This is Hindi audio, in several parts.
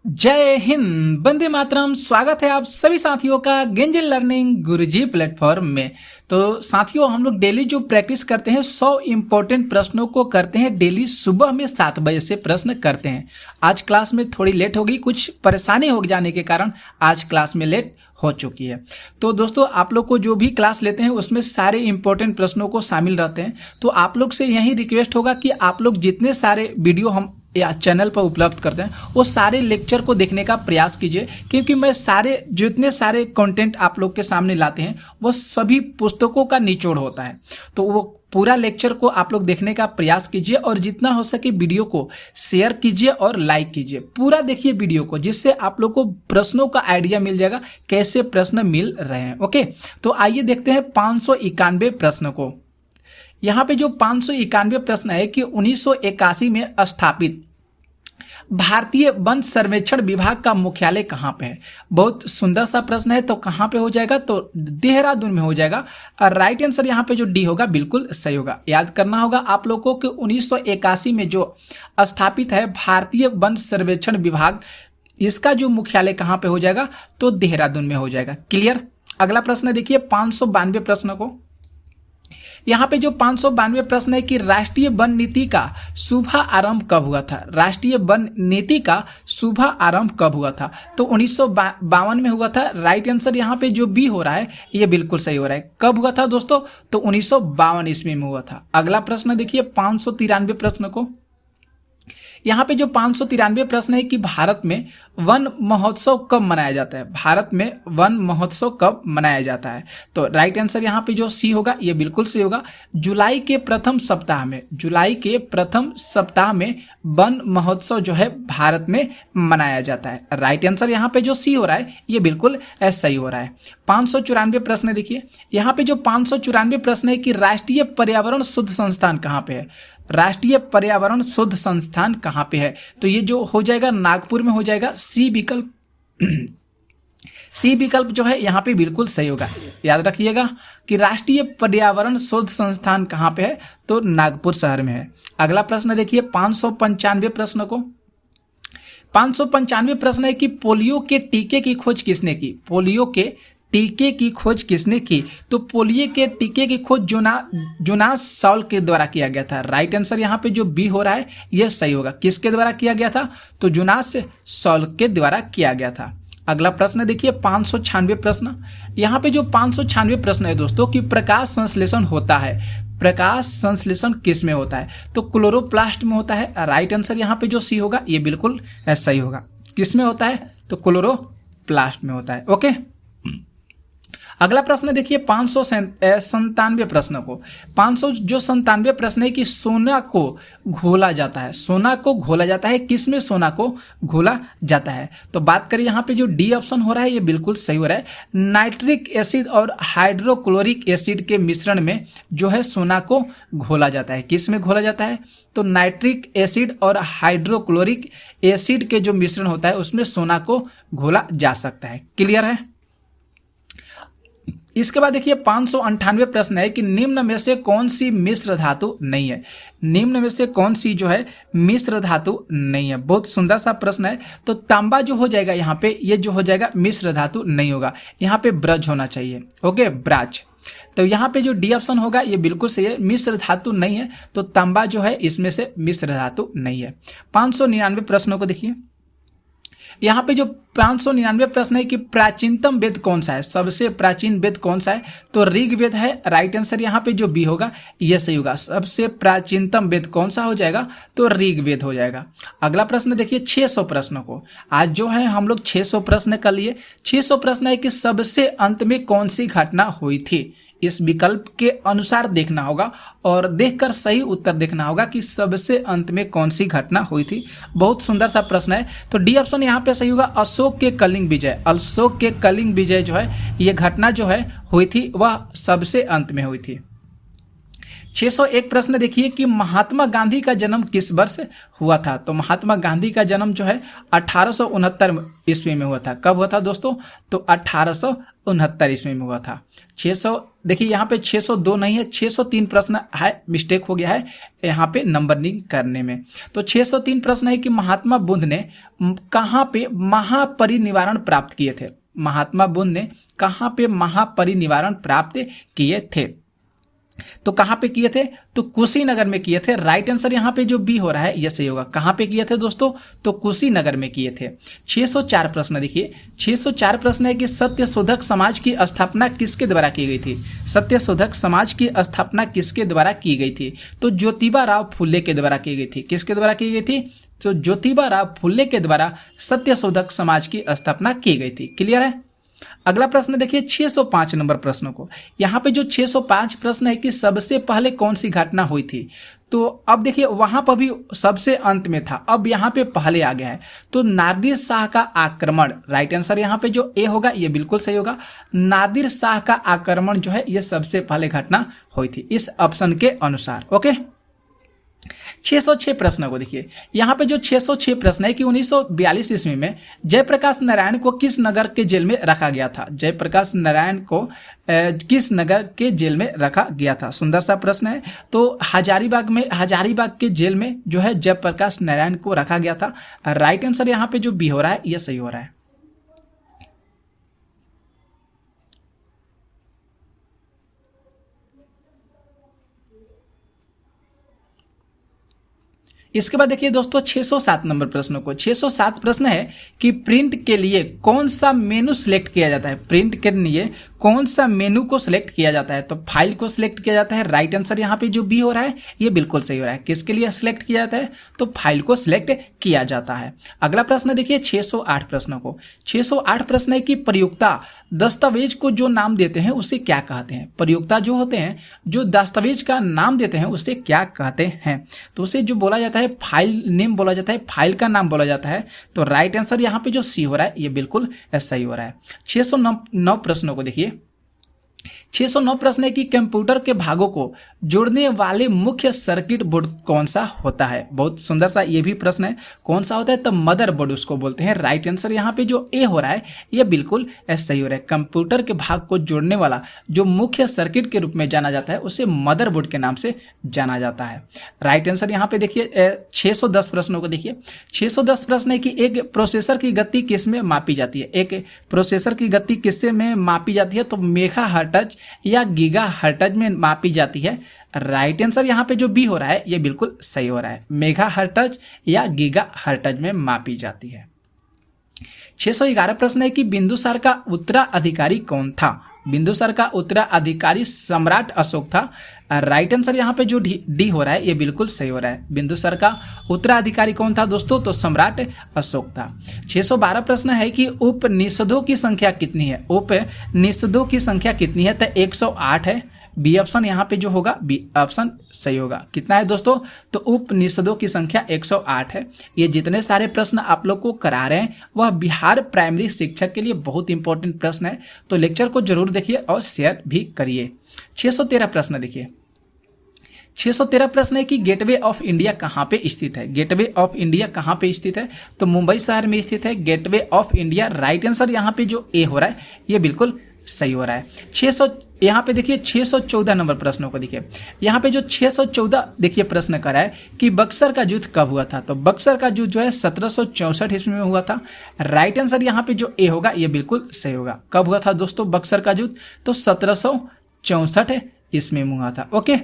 जय हिंद, वंदे मातरम। स्वागत है आप सभी साथियों का गेंजल लर्निंग गुरुजी प्लेटफॉर्म में। तो साथियों, हम लोग डेली जो प्रैक्टिस करते हैं 100 इंपॉर्टेंट प्रश्नों को करते हैं डेली सुबह में 7 बजे से प्रश्न करते हैं। आज क्लास में थोड़ी लेट होगी, कुछ परेशानी हो जाने के कारण आज क्लास में लेट हो चुकी है। तो दोस्तों, आप लोग को जो भी क्लास लेते हैं उसमें सारे इंपॉर्टेंट प्रश्नों को शामिल रहते हैं। तो आप लोग से यही रिक्वेस्ट होगा कि आप लोग जितने सारे वीडियो हम या चैनल पर उपलब्ध करते हैं वो सारे लेक्चर को देखने का प्रयास कीजिए, क्योंकि मैं जितने सारे कंटेंट आप लोग के सामने लाते हैं वो सभी पुस्तकों का निचोड़ होता है। तो वो पूरा लेक्चर को आप लोग देखने का प्रयास कीजिए और जितना हो सके वीडियो को शेयर कीजिए और लाइक कीजिए। पूरा देखिए वीडियो को, जिससे आप लोग को प्रश्नों का आइडिया मिल जाएगा कैसे प्रश्न मिल रहे हैं। ओके, तो आइए देखते हैं 591 प्रश्न को। यहाँ पे जो 591 प्रश्न है कि 1981 में स्थापित भारतीय वन सर्वेक्षण विभाग का मुख्यालय कहाँ पे है। बहुत सुंदर सा प्रश्न है। तो कहाँ पे हो जाएगा, तो देहरादून में हो जाएगा। और राइट आंसर यहाँ पे जो डी होगा बिल्कुल सही होगा। याद करना होगा आप लोगों को कि 1981 में जो स्थापित है भारतीय वन सर्वेक्षण विभाग, इसका जो मुख्यालय कहाँ पे हो जाएगा, तो देहरादून में हो जाएगा। क्लियर। अगला प्रश्न देखिए 592 प्रश्न को। यहाँ पे जो 592 प्रश्न है कि राष्ट्रीय वन नीति का शुभ आरंभ कब हुआ था। राष्ट्रीय वन नीति का शुभ आरंभ कब हुआ था, तो 1952 में हुआ था। राइट आंसर यहाँ पे जो बी हो रहा है ये बिल्कुल सही हो रहा है। कब हुआ था दोस्तों, तो 1952 ईस्वी में हुआ था। अगला प्रश्न देखिए 593 प्रश्न को। यहाँ पे जो 593 प्रश्न है कि भारत में वन महोत्सव कब मनाया जाता है। भारत में वन महोत्सव कब मनाया जाता है, तो राइट आंसर यहाँ पे जो सी होगा ये बिल्कुल सही होगा। जुलाई के प्रथम सप्ताह में, जुलाई के प्रथम सप्ताह में वन महोत्सव जो है भारत में मनाया जाता है। राइट आंसर यहाँ पे जो सी हो रहा है ये बिल्कुल सही हो रहा है। 594 प्रश्न देखिए। यहाँ पे जो 594 प्रश्न है कि राष्ट्रीय पर्यावरण शोध संस्थान कहाँ पे है। राष्ट्रीय पर्यावरण शोध संस्थान कहाँ पे है, तो ये जो हो जाएगा नागपुर में हो जाएगा। सी विकल्प सी विकल्प जो है यहाँ पे बिल्कुल सही होगा। याद रखिएगा कि राष्ट्रीय पर्यावरण शोध संस्थान कहाँ पे है, तो नागपुर शहर में है। अगला प्रश्न देखिए 595 प्रश्न को। 595 प्रश्न है कि पोलियो के टीके की खोज किसने की। पोलियो के टीके की खोज किसने की, तो पोलियो के टीके की खोज जोनास सॉल्क के द्वारा किया गया था। राइट आंसर यहाँ पे जो बी हो रहा है यह सही होगा। किसके द्वारा किया गया था, तो जोनास सॉल्क के द्वारा किया गया था। अगला प्रश्न देखिए 596 प्रश्न। यहाँ पे जो 596 प्रश्न है दोस्तों कि प्रकाश संश्लेषण होता है। प्रकाश संश्लेषण किस में होता है, तो क्लोरोप्लास्ट में होता है। राइट आंसर यहाँ पे जो सी होगा ये बिल्कुल सही होगा। किस में होता है, तो क्लोरोप्लास्ट में होता है। ओके, अगला प्रश्न देखिए 597 प्रश्न को। 597 प्रश्न है कि सोना को घोला जाता है। सोना को घोला जाता है, किस में सोना को घोला जाता है, तो बात करें यहाँ पे जो डी ऑप्शन हो रहा है ये बिल्कुल सही हो रहा है। नाइट्रिक एसिड और हाइड्रोक्लोरिक एसिड के मिश्रण में जो है सोना को घोला जाता है। किस में घोला जाता है, तो नाइट्रिक एसिड और हाइड्रोक्लोरिक एसिड के जो मिश्रण होता है उसमें सोना को घोला जा सकता है। क्लियर है। इसके बाद देखिए 598 प्रश्न है कि निम्न में से कौन सी मिश्र धातु नहीं है। निम्न में से कौन सी जो है मिश्र धातु नहीं है। बहुत सुंदर सा प्रश्न है। तो तांबा जो हो जाएगा यहाँ पे, ये जो हो जाएगा मिश्र धातु नहीं होगा। यहाँ पे ब्रज होना चाहिए। Okay, bras. तो यहाँ पे जो डी ऑप्शन होगा ये बिल्कुल सही है। मिश्र धातु नहीं है, तो तांबा जो है इसमें से मिश्र धातु नहीं है। 599 प्रश्नों को देखिए। यहाँ पे जो 599 प्रश्न है कि प्राचीनतम वेद कौन सा है। सबसे प्राचीन वेद कौन सा है, तो ऋग्वेद है। राइट आंसर यहाँ पे जो बी होगा यह सही होगा। सबसे प्राचीनतम वेद कौन सा हो जाएगा, तो ऋग्वेद हो जाएगा। अगला प्रश्न देखिए 600 प्रश्नों को। आज जो है हम लोग 600 प्रश्न कर लिए। 600 प्रश्न है कि सबसे अंत में कौन सी घटना हुई थी। इस विकल्प के अनुसार देखना होगा और देखकर सही उत्तर देखना होगा कि सबसे अंत में कौन सी घटना हुई थी। बहुत सुंदर सा प्रश्न है। तो डी ऑप्शन यहाँ पे सही होगा। अशोक के कलिंग विजय। अशोक के कलिंग विजय जो है ये घटना जो है हुई थी वह सबसे अंत में हुई थी। 601 प्रश्न देखिए कि महात्मा गांधी का जन्म किस वर्ष हुआ था। तो महात्मा गांधी का जन्म जो है 1869 ईस्वी में हुआ था। कब हुआ था दोस्तों? तो 1869 ईस्वी में हुआ था। 600 देखिए यहाँ पे 602 नहीं है, 603 प्रश्न है, मिस्टेक हो गया है यहाँ पे नंबरिंग करने में। तो 603 प्रश्न है कि महात्मा बुद्ध ने कहाँ पे महापरिनिर्वाण प्राप्त किए थे। महात्मा बुद्ध ने कहाँ पे महापरिनिर्वाण प्राप्त किए थे? तो कहाँ पे किए थे? तो कुशीनगर में किए थे। राइट आंसर यहाँ पे जो बी हो रहा है ये सही होगा। कहाँ पे किए थे दोस्तों? तो कुशीनगर में किए थे। 604 प्रश्न देखिए, 604 प्रश्न है कि सत्यशोधक समाज की स्थापना किसके द्वारा की गई थी। सत्यशोधक समाज की स्थापना किसके द्वारा की गई थी? तो ज्योतिबा राव फुले के द्वारा की गई थी। किसके द्वारा की गई थी? तो ज्योतिबा राव फुले के द्वारा सत्यशोधक समाज की स्थापना की गई थी। क्लियर है? अगला प्रश्न देखिए 605 नंबर प्रश्न को। यहाँ पे जो 605 प्रश्न है कि सबसे पहले कौन सी घटना हुई थी। तो अब देखिए वहां पर भी सबसे अंत में था, अब यहाँ पे पहले आ गया है। तो नादिर शाह का आक्रमण, राइट आंसर यहाँ पे जो ए होगा ये बिल्कुल सही होगा। नादिर शाह का आक्रमण जो है ये सबसे पहले घटना हुई थी इस ऑप्शन के अनुसार। ओके, 606 प्रश्न को देखिए। यहाँ पे जो 606 प्रश्न है कि 1942 ईस्वी में जयप्रकाश नारायण को किस नगर के जेल में रखा गया था। जयप्रकाश नारायण को किस नगर के जेल में रखा गया था। सुंदर सा प्रश्न है। तो हजारीबाग के जेल में जो है जयप्रकाश नारायण को रखा गया था। राइट आंसर यहाँ पे जो बी हो रहा है यह सही हो रहा है। इसके बाद देखिए दोस्तों 607 नंबर प्रश्न को। 607 प्रश्न है कि प्रिंट के लिए कौन सा मेनू सिलेक्ट किया जाता है। प्रिंट के लिए कौन सा मेनू को सिलेक्ट किया जाता है। तो फाइल को सिलेक्ट किया जाता है। राइट आंसर यहाँ पे जो बी हो रहा है ये बिल्कुल सही हो रहा है। किसके लिए सिलेक्ट किया जाता है? तो फाइल को सिलेक्ट किया जाता है। अगला प्रश्न देखिए 608 प्रश्न को। 608 प्रश्न है कि प्रयुक्ता दस्तावेज को जो नाम देते हैं उसे क्या कहते हैं। प्रयुक्ता जो होते हैं जो दस्तावेज का नाम देते हैं उसे क्या कहते हैं। तो उसे जो बोला जाता है फाइल नेम बोला जाता है, फाइल का नाम बोला जाता है। तो राइट आंसर यहाँ पे जो सी हो रहा है ये बिल्कुल सही हो रहा है। 609 प्रश्नों को देखिए। 609 प्रश्न है कि कंप्यूटर के भागों को जोड़ने वाले मुख्य सर्किट बोर्ड कौन सा होता है। बहुत सुंदर सा ये भी प्रश्न है, कौन सा होता है? तो मदरबोर्ड उसको बोलते हैं। राइट आंसर यहाँ पे जो ए हो रहा है ये बिल्कुल सही हो रहा है। कंप्यूटर के भाग को जोड़ने वाला जो मुख्य सर्किट के रूप में जाना जाता है उसे मदरबोर्ड के नाम से जाना जाता है। राइट आंसर यहाँ पे देखिए 610 प्रश्नों को देखिए। 610 प्रश्न है कि एक प्रोसेसर की गति किस में मापी जाती है। एक प्रोसेसर की गति किससे में मापी जाती है? तो मेगाहर्ट्ज या गीगाहर्ट्ज में मापी जाती है। राइट आंसर यहाँ पे जो बी हो रहा है ये बिल्कुल सही हो रहा है। मेगाहर्ट्ज या गीगाहर्ट्ज में मापी जाती है। 611 प्रश्न है कि बिंदुसार का उत्तराधिकारी कौन था। बिंदुसार का उत्तराधिकारी सम्राट अशोक था। राइट आंसर यहाँ पे जो डी हो रहा है ये बिल्कुल सही हो रहा है। बिंदुसार का उत्तराधिकारी कौन था दोस्तों? तो सम्राट अशोक था। 612 प्रश्न है कि उपनिषदों की संख्या कितनी है। उपनिषदों की संख्या कितनी है? तो 108 है। बी ऑप्शन यहाँ पे जो होगा बी ऑप्शन सही होगा। कितना है दोस्तों? तो उपनिषदों की संख्या 108 है। ये जितने सारे प्रश्न आप लोग को करा रहे हैं वह बिहार प्राइमरी शिक्षक के लिए बहुत इंपॉर्टेंट प्रश्न है। तो लेक्चर को जरूर देखिए और शेयर भी करिए। 613 प्रश्न देखिए। 613 प्रश्न है कि गेटवे ऑफ इंडिया कहाँ पे स्थित है। गेटवे ऑफ इंडिया कहाँ पे स्थित है? तो मुंबई शहर में स्थित है gateway of India. Right answer यहाँ पे जो ए हो रहा है ये बिल्कुल सही हो रहा है। 600 यहाँ पे देखिए 614 नंबर प्रश्नों को देखिए। यहाँ पे जो 614 देखिए प्रश्न करा है कि बक्सर का युद्ध कब हुआ था। तो बक्सर का युद्ध जो है 1764 ईस्वी में हुआ था। राइट आंसर यहाँ पे जो ए होगा ये बिल्कुल सही होगा। कब हुआ था दोस्तों बक्सर का युद्ध? तो 1764 ईस्वी में हुआ था। ओके,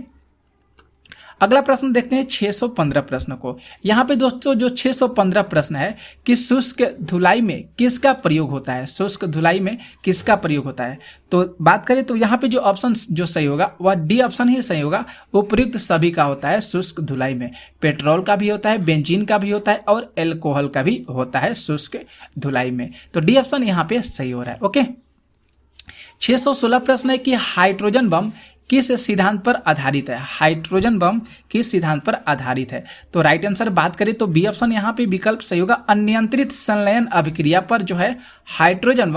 अगला प्रश्न देखते हैं 615 प्रश्न को। यहाँ पे दोस्तों जो 615 प्रश्न है कि शुष्क धुलाई में किसका प्रयोग होता है। शुष्क धुलाई में किसका प्रयोग होता है? तो बात करें तो यहाँ पे जो ऑप्शन जो सही होगा वह डी ऑप्शन ही सही होगा। उपयुक्त सभी का होता है शुष्क धुलाई में। पेट्रोल का भी होता है, बेंजीन का भी होता है और एल्कोहल का भी होता है शुष्क धुलाई में। तो डी ऑप्शन यहाँ पे सही हो रहा है। ओके, 616 प्रश्न है कि हाइड्रोजन बम किस सिद्धांत पर आधारित है? हाइड्रोजन बम किस सिद्धांत पर आधारित है? तो राइट आंसर बात करें तो बी ऑप्शन यहाँ पे विकल्प सही होगा, अनियंत्रित संलयन अभिक्रिया पर जो है हाइड्रोजन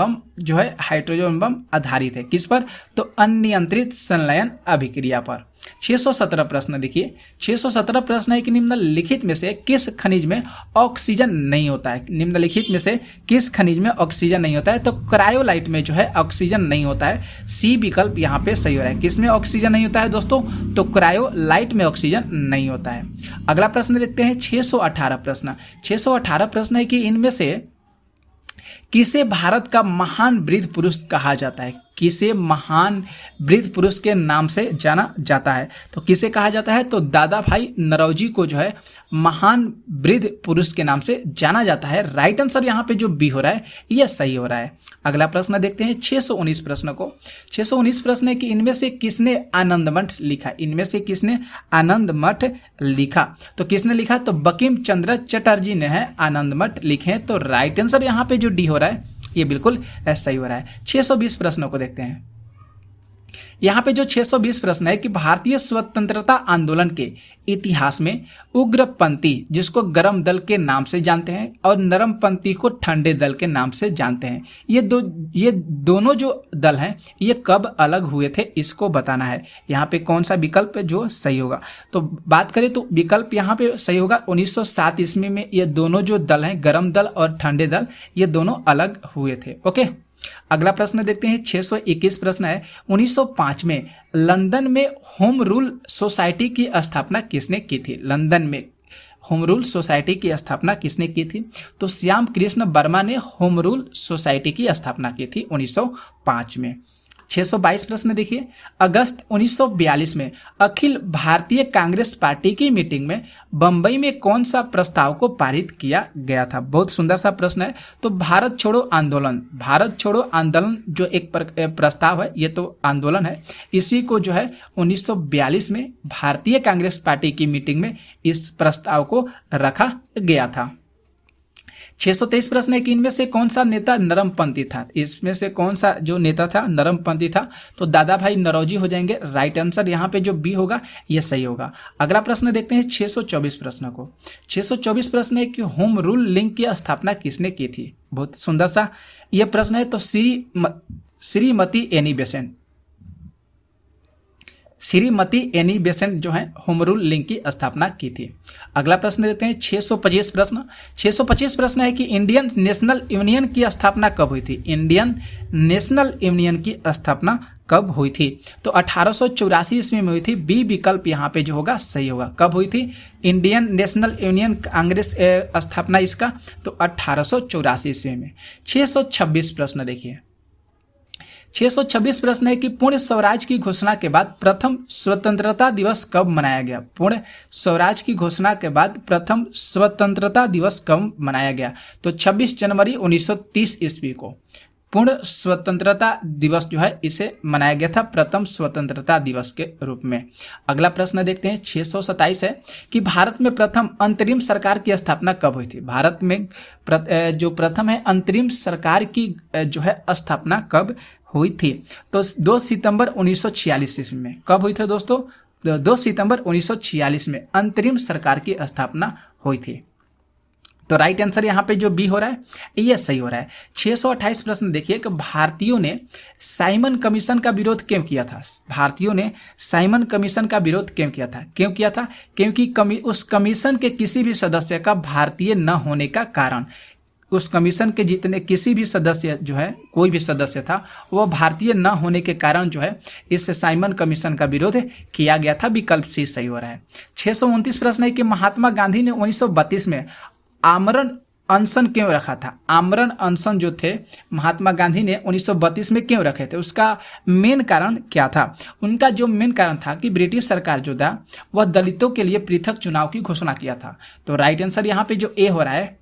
बम आधारित है। किस पर? तो अनियंत्रित संलयन अभिक्रिया पर। 617 प्रश्न देखिए, 617 प्रश्न है कि निम्नलिखित में से किस खनिज में ऑक्सीजन नहीं होता है? निम्नलिखित में से किस खनिज में ऑक्सीजन नहीं होता है? तो क्रायोलाइट में जो है ऑक्सीजन नहीं होता है। सी विकल्प यहाँ पे सही हो रहा है। किस में ऑक्सीजन नहीं होता है दोस्तों? तो क्रायोलाइट में ऑक्सीजन नहीं होता है। अगला प्रश्न देखते हैं 618 प्रश्न। 618 प्रश्न है कि इनमें से किसे भारत का महान वृद्ध पुरुष कहा जाता है? किसे महान वृद्ध पुरुष के नाम से जाना जाता है? तो किसे कहा जाता है? तो दादा भाई नौरोजी को जो है महान वृद्ध पुरुष के नाम से जाना जाता है। राइट आंसर यहाँ पे जो बी हो रहा है यह सही हो रहा है। अगला प्रश्न देखते हैं 619 प्रश्न को। 619 प्रश्न है कि इनमें से किसने आनंद मठ लिखा? इनमें से किसने आनंद मठ लिखा? तो किसने लिखा? तो बंकिम चंद्र चटर्जी ने है आनंद मठ लिखे। तो राइट आंसर यहाँ पे जो डी हो रहा है ये बिल्कुल सही हो रहा है। 620 प्रश्नों को देखते हैं। यहाँ पे जो 620 प्रश्न है कि भारतीय स्वतंत्रता आंदोलन के इतिहास में उग्रपंथी जिसको गर्म दल के नाम से जानते हैं और नरमपंथी को ठंडे दल के नाम से जानते हैं, ये दोनों जो दल हैं ये कब अलग हुए थे इसको बताना है। यहाँ पे कौन सा विकल्प जो सही होगा? तो बात करें तो विकल्प यहाँ पे सही होगा 1907 ईस्वी में ये दोनों जो दल हैं गर्म दल और ठंडे दल ये दोनों अलग हुए थे। ओके, अगला प्रश्न देखते हैं 621 प्रश्न है 1905 में लंदन में होम रूल सोसाइटी की स्थापना किसने की थी? लंदन में होम रूल सोसाइटी की स्थापना किसने की थी? तो श्याम कृष्ण वर्मा ने होम रूल सोसाइटी की स्थापना की थी 1905 में। 622 प्रश्न देखिए, अगस्त 1942 में अखिल भारतीय कांग्रेस पार्टी की मीटिंग में बंबई में कौन सा प्रस्ताव को पारित किया गया था? बहुत सुंदर सा प्रश्न है। तो भारत छोड़ो आंदोलन जो एक प्रस्ताव है, ये तो आंदोलन है, इसी को जो है 1942 में भारतीय कांग्रेस पार्टी की मीटिंग में इस प्रस्ताव को रखा गया था। 623 प्रश्न है कि इनमें से कौन सा नेता नरमपंथी था? इसमें से कौन सा जो नेता था नरमपंथी था? तो दादा भाई नौरोजी हो जाएंगे। राइट आंसर यहाँ पे जो बी होगा यह सही होगा। अगला प्रश्न देखते हैं 624 प्रश्न को। 624 प्रश्न है कि होम रूल लीग की स्थापना किसने की थी? बहुत सुंदर सा यह प्रश्न है। तो श्रीमती एनी बेसेंट जो है होम रूल लीग की स्थापना की थी। अगला प्रश्न देते हैं 625 प्रश्न। 625 प्रश्न है कि इंडियन नेशनल यूनियन की स्थापना कब हुई थी? इंडियन नेशनल यूनियन की स्थापना कब हुई थी? तो 1884 ईस्वी में हुई थी। बी विकल्प यहाँ पे जो होगा सही होगा। कब हुई थी इंडियन नेशनल यूनियन कांग्रेस स्थापना इसका? तो 1884 ईस्वी में। 626 प्रश्न देखिए, 626 प्रश्न है कि पूर्ण स्वराज की घोषणा के बाद प्रथम स्वतंत्रता दिवस कब मनाया गया? पूर्ण स्वराज की घोषणा के बाद प्रथम स्वतंत्रता दिवस कब मनाया गया? तो 26 जनवरी 1930 ईस्वी को पूर्ण स्वतंत्रता दिवस जो है इसे मनाया गया था प्रथम स्वतंत्रता दिवस के रूप में। अगला प्रश्न देखते हैं 627 है कि भारत में प्रथम अंतरिम सरकार की स्थापना कब हुई थी? भारत में जो प्रथम है अंतरिम सरकार की जो है स्थापना कब हुई थी? तो 2 सितंबर 1946 ईस्वी में। कब हुई थी दोस्तों? 2 सितंबर 1946 में अंतरिम सरकार की स्थापना हुई थी। तो राइट आंसर यहाँ पे जो बी हो रहा है ये सही हो रहा है। 628 प्रश्न देखिए कि भारतीयों ने साइमन कमीशन का विरोध क्यों किया था? भारतीयों ने साइमन कमीशन का विरोध क्यों किया था? क्योंकि उस कमीशन के किसी भी सदस्य का भारतीय न होने का कारण, उस कमीशन के जितने किसी भी सदस्य जो है कोई भी सदस्य था वह भारतीय न होने के कारण जो है इस साइमन कमीशन का विरोध किया गया था। विकल्प सी सही हो रहा है। 629 प्रश्न है कि महात्मा गांधी ने 1932 में आमरण अनशन क्यों रखा था? आमरण अनशन जो थे महात्मा गांधी ने 1932 में क्यों रखे थे? उसका मेन कारण क्या था? उनका जो मेन कारण था कि ब्रिटिश सरकार जो था वह दलितों के लिए पृथक चुनाव की घोषणा किया था। तो राइट आंसर यहाँ पे जो ए हो रहा है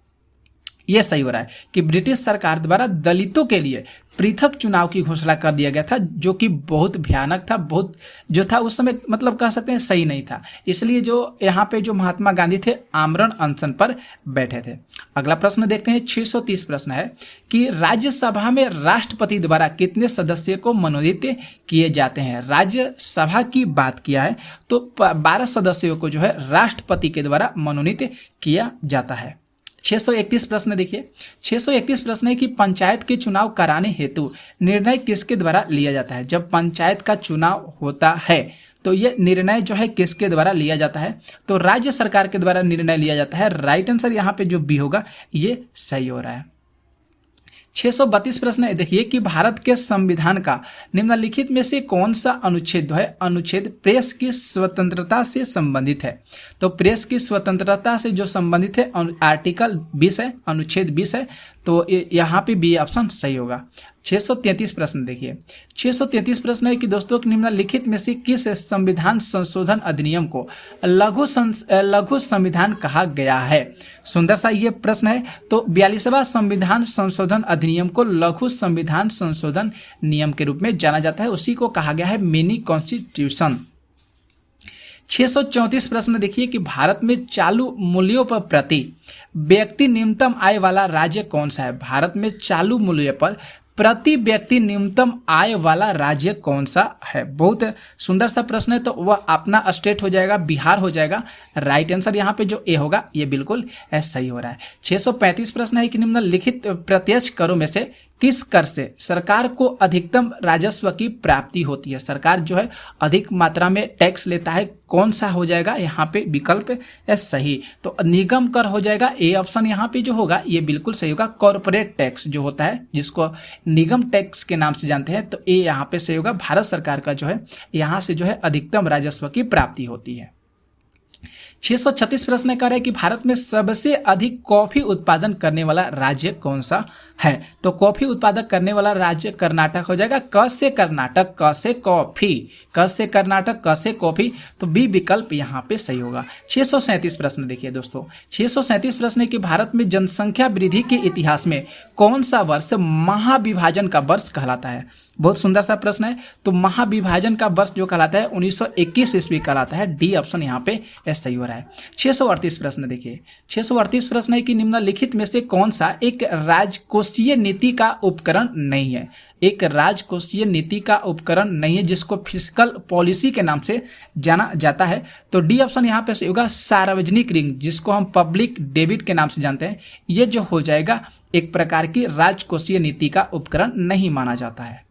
ये सही हो रहा है कि ब्रिटिश सरकार द्वारा दलितों के लिए पृथक चुनाव की घोषणा कर दिया गया था, जो कि बहुत भयानक था, बहुत जो था उस समय मतलब कह सकते हैं सही नहीं था। इसलिए जो यहाँ पे जो महात्मा गांधी थे आमरण अनशन पर बैठे थे। अगला प्रश्न देखते हैं, 630 प्रश्न है कि राज्यसभा में राष्ट्रपति द्वारा कितने सदस्य को मनोनीत किए जाते हैं। राज्यसभा की बात किया है तो 12 सदस्यों को जो है राष्ट्रपति के द्वारा मनोनीत किया जाता है। 631 प्रश्न देखिए, 631 प्रश्न है कि पंचायत के चुनाव कराने हेतु निर्णय किसके द्वारा लिया जाता है। जब पंचायत का चुनाव होता है तो ये निर्णय जो है किसके द्वारा लिया जाता है, तो राज्य सरकार के द्वारा निर्णय लिया जाता है। राइट आंसर यहाँ पे जो बी होगा ये सही हो रहा है। 632 प्रश्न है देखिए कि भारत के संविधान का निम्नलिखित में से कौन सा अनुच्छेद जो है अनुच्छेद प्रेस की स्वतंत्रता से संबंधित है। तो प्रेस की स्वतंत्रता से जो संबंधित है आर्टिकल 20 है, अनुच्छेद 20 है, तो यहाँ पे बी ऑप्शन सही होगा। 633 प्रश्न देखिए, 633 प्रश्न है कि दोस्तों निम्नलिखित में से किस संविधान संशोधन अधिनियम को लघु संविधान कहा गया है। सुंदर सा ये प्रश्न है। तो 42वां संविधान संशोधन अधिनियम को लघु संविधान संशोधन नियम के रूप में जाना जाता है, उसी को कहा गया है मिनी कॉन्स्टिट्यूशन। 634 प्रश्न देखिए कि भारत में चालू मूल्यों पर प्रति व्यक्ति न्यूनतम आय वाला राज्य कौन सा है। भारत में चालू मूल्य पर प्रति व्यक्ति न्यूनतम आय वाला राज्य कौन सा है। बहुत सुंदर सा प्रश्न है, तो वह अपना स्टेट हो जाएगा, बिहार हो जाएगा। राइट आंसर यहाँ पे जो ए होगा ये बिल्कुल सही हो रहा है। 635 प्रश्न है कि निम्नलिखित प्रत्यक्ष करों में से किस कर से सरकार को अधिकतम राजस्व की प्राप्ति होती है। सरकार जो है अधिक मात्रा में टैक्स लेता है, कौन सा हो जाएगा यहाँ पे विकल्प सही, तो निगम कर हो जाएगा। ए ऑप्शन यहाँ पे जो होगा ये बिल्कुल सही होगा। कॉर्पोरेट टैक्स जो होता है जिसको निगम टैक्स के नाम से जानते हैं, तो ए यहाँ पे सही होगा। भारत सरकार का जो है यहाँ से जो है अधिकतम राजस्व की प्राप्ति होती है। 636 प्रश्न कर रहा है कि भारत में सबसे अधिक कॉफी उत्पादन करने वाला राज्य कौन सा है। तो कॉफी उत्पादक करने वाला राज्य कर्नाटक हो जाएगा। क से कर्नाटक, क से कॉफी, क से कर्नाटक, क से कॉफी, तो बी विकल्प यहाँ पे सही होगा। 637 प्रश्न देखिए दोस्तों, 637 प्रश्न है कि भारत में जनसंख्या वृद्धि के इतिहास में कौन सा वर्ष महाविभाजन का वर्ष कहलाता है। बहुत सुंदर सा प्रश्न है। तो महाविभाजन का वर्ष जो कहलाता है 1921 ईस्वी कहलाता है। डी ऑप्शन यहाँ पे सही हो रहा है। 638 प्रश्न देखिए, 638 प्रश्न है कि निम्नलिखित में से कौन सा एक राजकोषीय नीति का उपकरण नहीं है। एक राजकोषीय नीति का उपकरण नहीं है जिसको फिस्कल पॉलिसी के नाम से जाना जाता है। तो डी ऑप्शन यहाँ पे सही होगा। सार्वजनिक ऋण जिसको हम पब्लिक डेबिट के नाम से जानते हैं, ये जो हो जाएगा एक प्रकार की राजकोषीय नीति का उपकरण नहीं माना जाता है।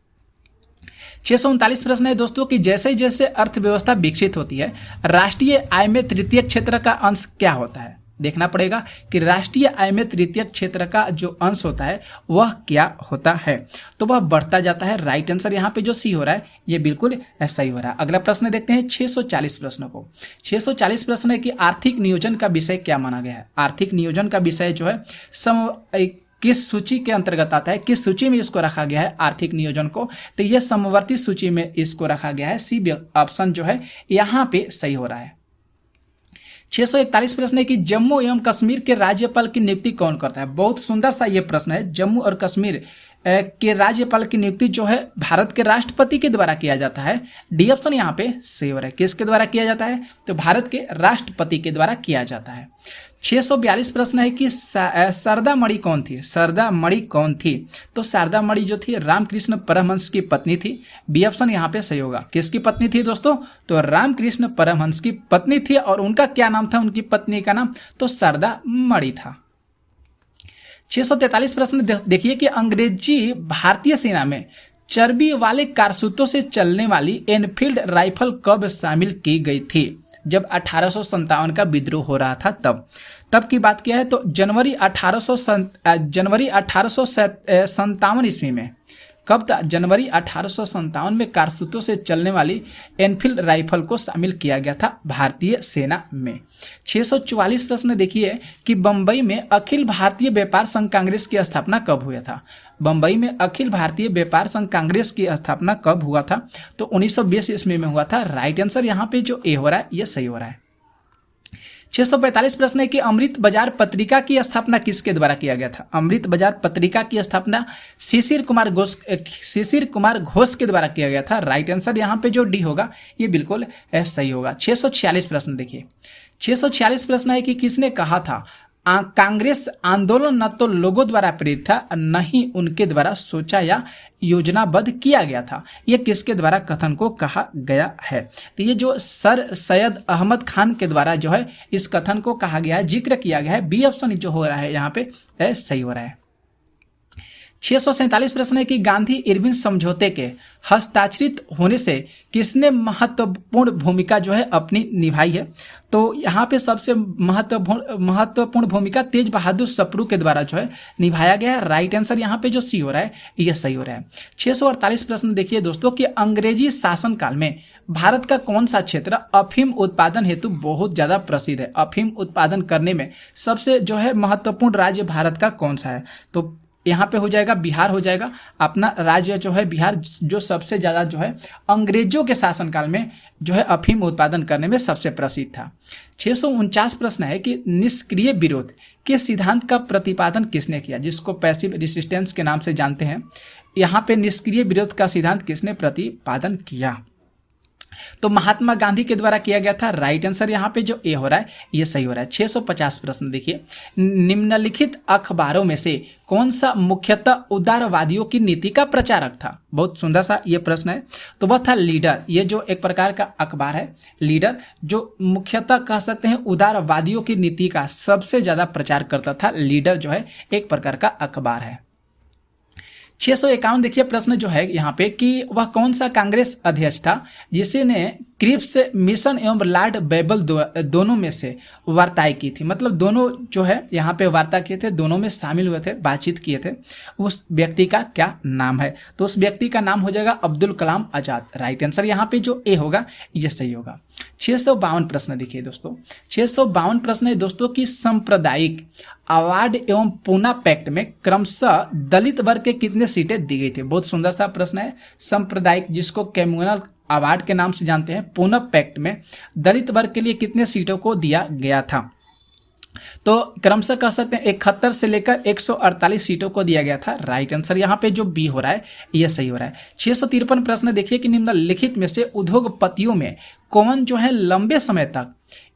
639 प्रश्न है दोस्तों कि जैसे जैसे अर्थव्यवस्था विकसित होती है राष्ट्रीय आय में तृतीय क्षेत्र का अंश क्या होता है। देखना पड़ेगा कि राष्ट्रीय आय में तृतीय क्षेत्र का जो अंश होता है वह क्या होता है, तो वह बढ़ता जाता है। राइट आंसर यहाँ पे जो सी हो रहा है ये बिल्कुल सही हो रहा है। अगला प्रश्न देखते हैं 640 प्रश्नों को। 640 प्रश्न है कि आर्थिक नियोजन का विषय क्या माना गया है। आर्थिक नियोजन का विषय जो है किस सूची के अंतर्गत आता है, किस सूची में इसको रखा गया है आर्थिक नियोजन को, तो यह समवर्ती सूची में इसको रखा गया है। सी ऑप्शन जो है यहाँ पे सही हो रहा है। 641 प्रश्न है कि जम्मू एवं कश्मीर के राज्यपाल की नियुक्ति कौन करता है। बहुत सुंदर सा ये प्रश्न है। जम्मू और कश्मीर के राज्यपाल की नियुक्ति जो है भारत के राष्ट्रपति के द्वारा किया जाता है। डी ऑप्शन यहाँ पे सही हो रहा है। किसके द्वारा किया जाता है, तो भारत के राष्ट्रपति के द्वारा किया जाता है। 642 प्रश्न है कि शारदा मणि कौन थी। शारदा मणि कौन थी, तो शारदा मणि जो थी रामकृष्ण परमहंस की पत्नी थी। बी ऑप्शन यहाँ पे सही होगा। किसकी पत्नी थी दोस्तों, तो रामकृष्ण परमहंस की पत्नी थी। और उनका क्या नाम था, उनकी पत्नी का नाम तो शारदा मणि था। 643 प्रश्न देखिए कि अंग्रेजी भारतीय सेना में चर्बी वाले कारतूसों से चलने वाली एनफील्ड राइफल कब शामिल की गई थी। जब 1857 का विद्रोह हो रहा था तब की बात किया है। तो जनवरी 1857 ईस्वी में, कब था, जनवरी 1857 में कारतूसों से चलने वाली एनफील्ड राइफल को शामिल किया गया था भारतीय सेना में। 644 प्रश्न देखिए कि बंबई में अखिल भारतीय व्यापार संघ कांग्रेस की स्थापना कब हुआ था। बंबई में अखिल भारतीय व्यापार संघ कांग्रेस की स्थापना कब हुआ था, तो 1920 ईस्वी में हुआ था। राइट आंसर यहाँ पे जो ए हो रहा है ये सही हो रहा है। 645 प्रश्न है कि अमृत बाजार पत्रिका की स्थापना किसके द्वारा किया गया था? अमृत बाजार पत्रिका की स्थापना शिशिर कुमार घोष के द्वारा किया गया था। राइट आंसर यहाँ पे जो डी होगा ये बिल्कुल सही होगा। 646 प्रश्न देखिए, 646 प्रश्न है कि किसने कहा था कांग्रेस आंदोलन न तो लोगों द्वारा प्रेरित था, न ही उनके द्वारा सोचा या योजनाबद्ध किया गया था। यह किसके द्वारा कथन को कहा गया है? तो ये जो सर सैयद अहमद खान के द्वारा जो है इस कथन को कहा गया है, जिक्र किया गया है। बी ऑप्शन जो हो रहा है यहाँ पे सही हो रहा है। 647 प्रश्न है कि गांधी इरविन समझौते के हस्ताक्षरित होने से किसने महत्वपूर्ण भूमिका जो है अपनी निभाई है? तो यहाँ पे सबसे महत्वपूर्ण भूमिका तेज बहादुर सप्रू के द्वारा जो है निभाया गया है। राइट आंसर यहाँ पे जो सी हो रहा है ये सही हो रहा है। 648 प्रश्न देखिए दोस्तों कि अंग्रेजी शासनकाल में भारत का कौन सा क्षेत्र अफीम उत्पादन हेतु बहुत ज़्यादा प्रसिद्ध है? अफीम उत्पादन करने में सबसे जो है महत्वपूर्ण राज्य भारत का कौन सा है? तो यहाँ पे हो जाएगा बिहार हो जाएगा। अपना राज्य जो है बिहार जो सबसे ज़्यादा जो है अंग्रेजों के शासनकाल में जो है अफीम उत्पादन करने में सबसे प्रसिद्ध था। 649 प्रश्न है कि निष्क्रिय विरोध के सिद्धांत का प्रतिपादन किसने किया, जिसको पैसिव रेसिस्टेंस के नाम से जानते हैं। यहाँ पे निष्क्रिय विरोध का सिद्धांत किसने प्रतिपादन किया? तो महात्मा गांधी के द्वारा किया गया था। राइट आंसर यहाँ पे जो ए हो रहा है ये सही हो रहा है। 650 प्रश्न देखिए, निम्नलिखित अखबारों में से कौन सा मुख्यतः उदारवादियों की नीति का प्रचारक था? बहुत सुंदर सा ये प्रश्न है। तो वह था लीडर। ये जो एक प्रकार का अखबार है लीडर, जो मुख्यतः कह सकते हैं उदारवादियों की नीति का सबसे ज्यादा प्रचार करता था। लीडर जो है एक प्रकार का अखबार है। 651 देखिए प्रश्न जो है यहाँ पे कि वह कौन सा कांग्रेस अध्यक्ष था जिसने क्रिप्स मिशन एवं लॉर्ड बैबल दोनों में से वार्ताएं की थी? मतलब दोनों जो है यहाँ पे वार्ता किए थे, दोनों में शामिल हुए थे, बातचीत किए थे। उस व्यक्ति का क्या नाम है? तो उस व्यक्ति का नाम हो जाएगा अब्दुल कलाम आजाद। राइट आंसर यहाँ पे जो ए होगा ये सही होगा। 652 प्रश्न देखिए दोस्तों, 652 प्रश्न है दोस्तों कि सांप्रदायिक अवार्ड एवं पूना पैक्ट में क्रमशः दलित वर्ग के कितने सीटें दी गई थी? बहुत सुंदर सा प्रश्न है। सांप्रदायिक जिसको कम्युनल अवार्ड के नाम से जानते हैं, पूना पैक्ट में दलित वर्ग के लिए कितने सीटों को दिया गया था? तो क्रमशः कह सकते हैं 71 से लेकर 148 सीटों को दिया गया था। राइट आंसर यहाँ पे जो बी हो रहा है ये सही हो रहा है। 653 प्रश्न देखिए कि निम्नलिखित में से उद्योगपतियों में कौन जो है लंबे समय तक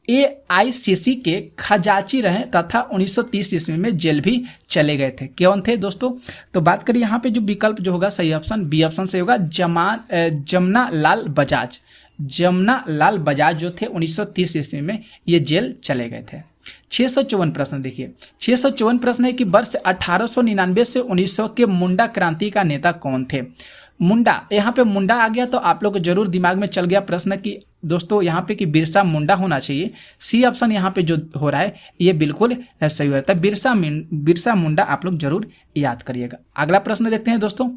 AICC के खजांची रहे तथा 1930 ईस्वी में जेल भी चले गए थे? कौन थे दोस्तों? तो बात करिए यहाँ पे जो विकल्प जो होगा सही ऑप्शन बी ऑप्शन से होगा जमुना लाल बजाज। जमुना लाल बजाज जो थे 1930 ईस्वी में ये जेल चले गए थे। 654 प्रश्न देखिए, 654 प्रश्न है कि वर्ष 1899 से 1900 के मुंडा क्रांति का नेता कौन थे? मुंडा, यहाँ पे मुंडा आ गया तो आप लोग को जरूर दिमाग में चल गया प्रश्न कि दोस्तों यहाँ पे कि बिरसा मुंडा होना चाहिए। सी ऑप्शन यहाँ पे जो हो रहा है ये बिल्कुल सही हो रहा है। बिरसा मुंडा आप लोग जरूर याद करिएगा। अगला प्रश्न देखते हैं दोस्तों,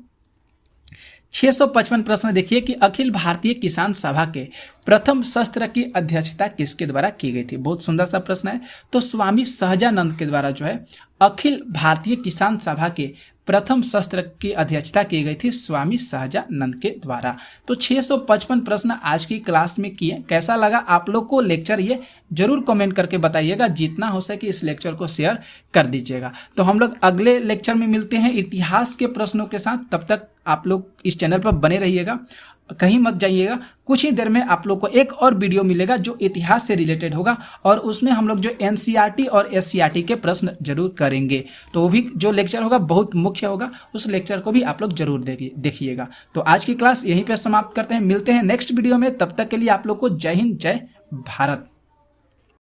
655 प्रश्न देखिए कि अखिल भारतीय किसान सभा के प्रथम सत्र की अध्यक्षता किसके द्वारा की गई थी? बहुत सुंदर सा प्रश्न है। तो स्वामी सहजानंद के द्वारा जो है अखिल भारतीय किसान सभा के प्रथम सत्र की अध्यक्षता की गई थी स्वामी सहजानंद के द्वारा। तो 655 प्रश्न आज की क्लास में किए। कैसा लगा आप लोग को लेक्चर ये जरूर कमेंट करके बताइएगा। जितना हो सके इस लेक्चर को शेयर कर दीजिएगा। तो हम लोग अगले लेक्चर में मिलते हैं इतिहास के प्रश्नों के साथ। तब तक आप लोग इस चैनल पर बने रहिएगा, कहीं मत जाइएगा। कुछ ही देर में आप लोग को एक और वीडियो मिलेगा जो इतिहास से रिलेटेड होगा और उसमें हम लोग जो NCERT और SCERT के प्रश्न जरूर करेंगे। तो वो भी जो लेक्चर होगा बहुत मुख्य होगा, उस लेक्चर को भी आप लोग जरूर देखिएगा। तो आज की क्लास यहीं पे समाप्त करते हैं, मिलते हैं नेक्स्ट वीडियो में। तब तक के लिए आप लोग को जय हिंद, जय भारत।